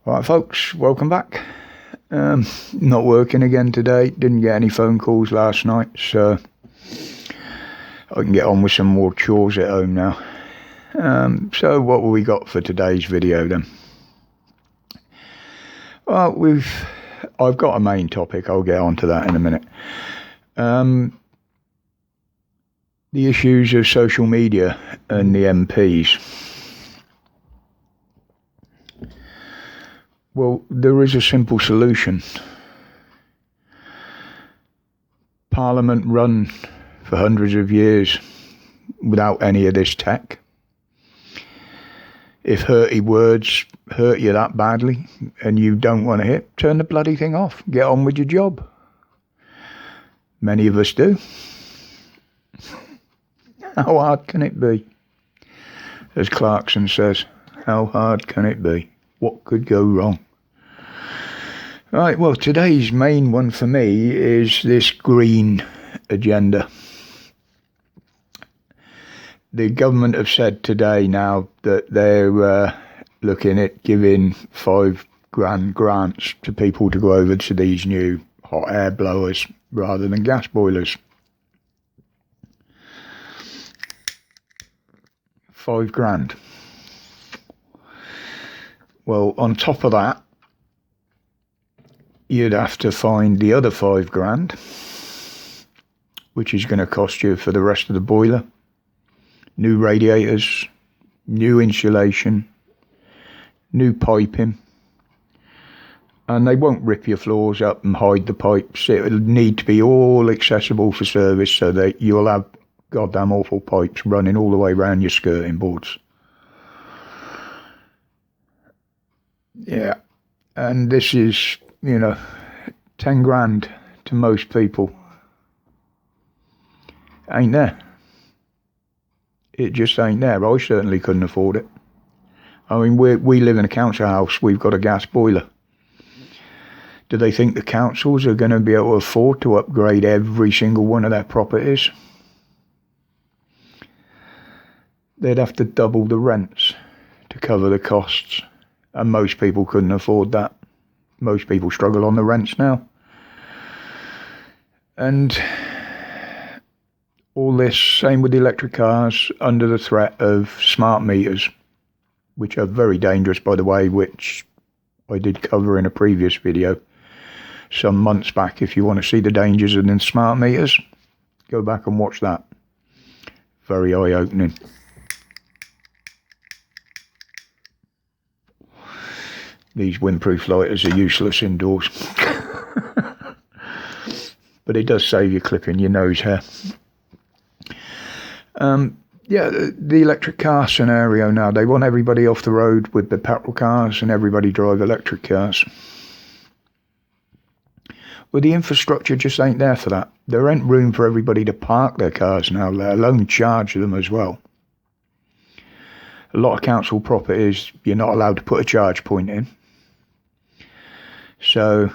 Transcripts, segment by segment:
Right, folks, welcome back. Not working again today. Didn't get any phone calls last night, so I can get on with some more chores at home now. So what have we got for today's video then? Well, I've got a main topic. I'll get onto that in a minute. The issues of social media and the MPs. Well, there is a simple solution. Parliament run for hundreds of years without any of this tech. If hurty words hurt you that badly and you don't want to hit, turn the bloody thing off. Get on with your job. Many of us do. How hard can it be? As Clarkson says, how hard can it be? What could go wrong? Right, well, today's main one for me is this green agenda. The government have said today now that they're looking at giving £5,000 grants to people to go over to these new hot air blowers rather than gas boilers. £5,000. Well, on top of that, you'd have to find the other £5,000, which is going to cost you for the rest of the boiler. New radiators, new insulation, new piping. And they won't rip your floors up and hide the pipes. It'll need to be all accessible for service so that you'll have goddamn awful pipes running all the way around your skirting boards. Yeah, and this is, 10 grand to most people. Ain't there. It just ain't there. I certainly couldn't afford it. I mean, we live in a council house. We've got a gas boiler. Do they think the councils are going to be able to afford to upgrade every single one of their properties? They'd have to double the rents to cover the costs. And most people couldn't afford that. Most people struggle on the rents now. And all this, same with the electric cars, under the threat of smart meters, which are very dangerous, by the way, which I did cover in a previous video some months back. If you want to see the dangers of the smart meters, go back and watch that. Very eye-opening. These windproof lighters are useless indoors. But it does save you clipping your nose hair. The electric car scenario now. They want everybody off the road with the petrol cars and everybody drive electric cars. Well, the infrastructure just ain't there for that. There ain't room for everybody to park their cars now, let alone charge them as well. A lot of council properties, you're not allowed to put a charge point in. So,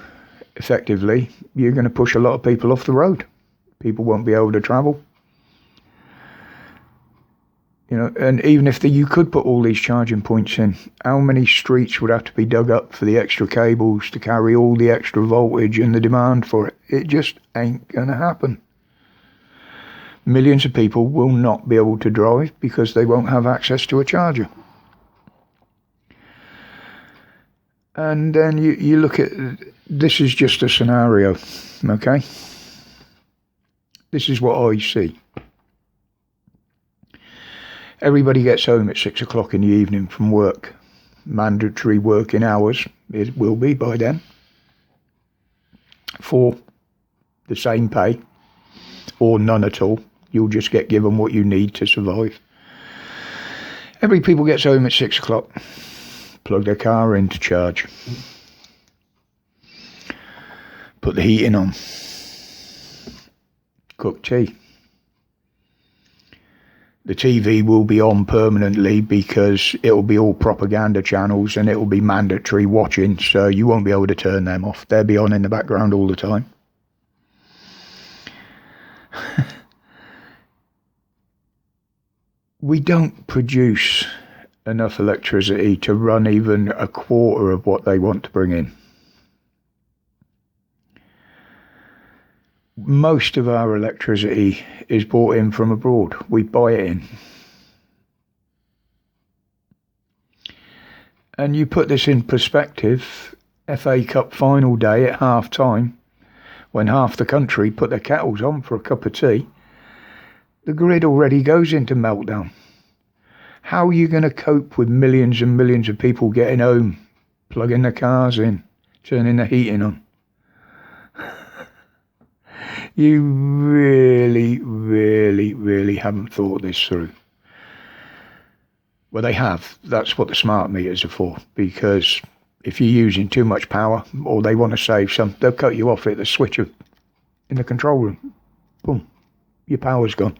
effectively, you're going to push a lot of people off the road. People won't be able to travel. And even if you could put all these charging points in, how many streets would have to be dug up for the extra cables to carry all the extra voltage and the demand for it? It just ain't going to happen. Millions of people will not be able to drive because they won't have access to a charger. And then you look at, this is just a scenario, okay? This is what I see. Everybody gets home at 6 o'clock in the evening from work. Mandatory working hours, it will be by then. For the same pay, or none at all. You'll just get given what you need to survive. Every people gets home at 6 o'clock. Plug their car in to charge. Put the heating on. Cook tea. The TV will be on permanently because it'll be all propaganda channels and it'll be mandatory watching, so you won't be able to turn them off. They'll be on in the background all the time. We don't produce enough electricity to run even a quarter of what they want to bring in. Most of our electricity is bought in from abroad. We buy it in. And you put this in perspective, FA Cup final day at half time, when half the country put their kettles on for a cup of tea, the grid already goes into meltdown. How are you going to cope with millions and millions of people getting home, plugging their cars in, turning the heating on? You really, really, really haven't thought this through. Well, they have. That's what the smart meters are for, because if you're using too much power or they want to save some, they'll cut you off at the switch in the control room. Boom, your power's gone.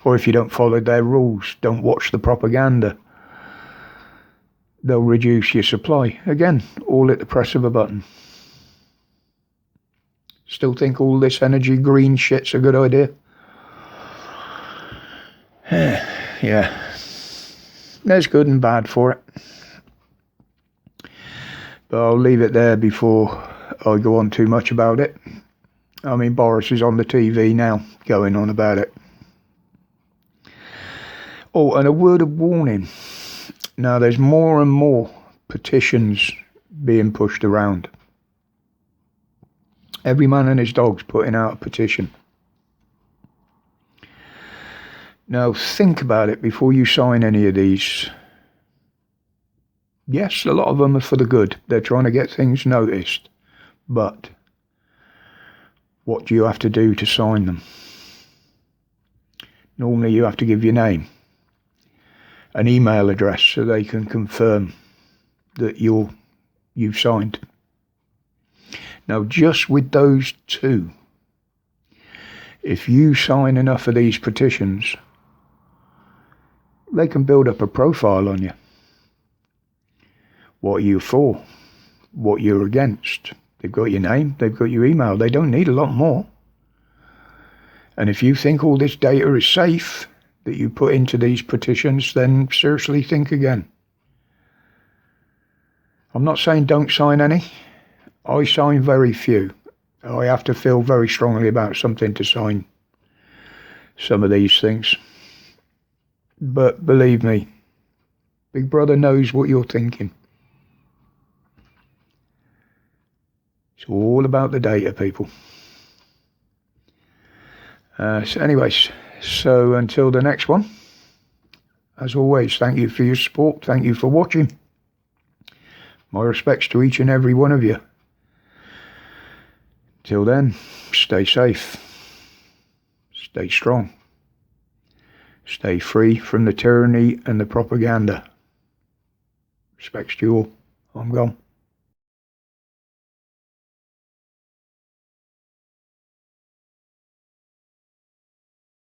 Or if you don't follow their rules, don't watch the propaganda, they'll reduce your supply. Again, all at the press of a button. Still think all this energy green shit's a good idea? Yeah. There's good and bad for it. But I'll leave it there before I go on too much about it. I mean, Boris is on the TV now, going on about it. Oh, and a word of warning. Now, there's more and more petitions being pushed around. Every man and his dog's putting out a petition. Now, think about it before you sign any of these. Yes, a lot of them are for the good. They're trying to get things noticed. But what do you have to do to sign them? Normally you have to give your name, an email address, so they can confirm that you've signed. Now, just with those two, if you sign enough of these petitions, they can build up a profile on you. What are you for? What you're against? They've got your name, they've got your email. They don't need a lot more. And if you think all this data is safe that you put into these petitions, then seriously think again. I'm not saying don't sign any. I sign very few. I have to feel very strongly about something to sign some of these things. But believe me, Big Brother knows what you're thinking. It's all about the data, people. Anyways, until the next one, as always, thank you for your support. Thank you for watching. My respects to each and every one of you. Till then, stay safe, stay strong, stay free from the tyranny and the propaganda. Respects to you all. I'm gone.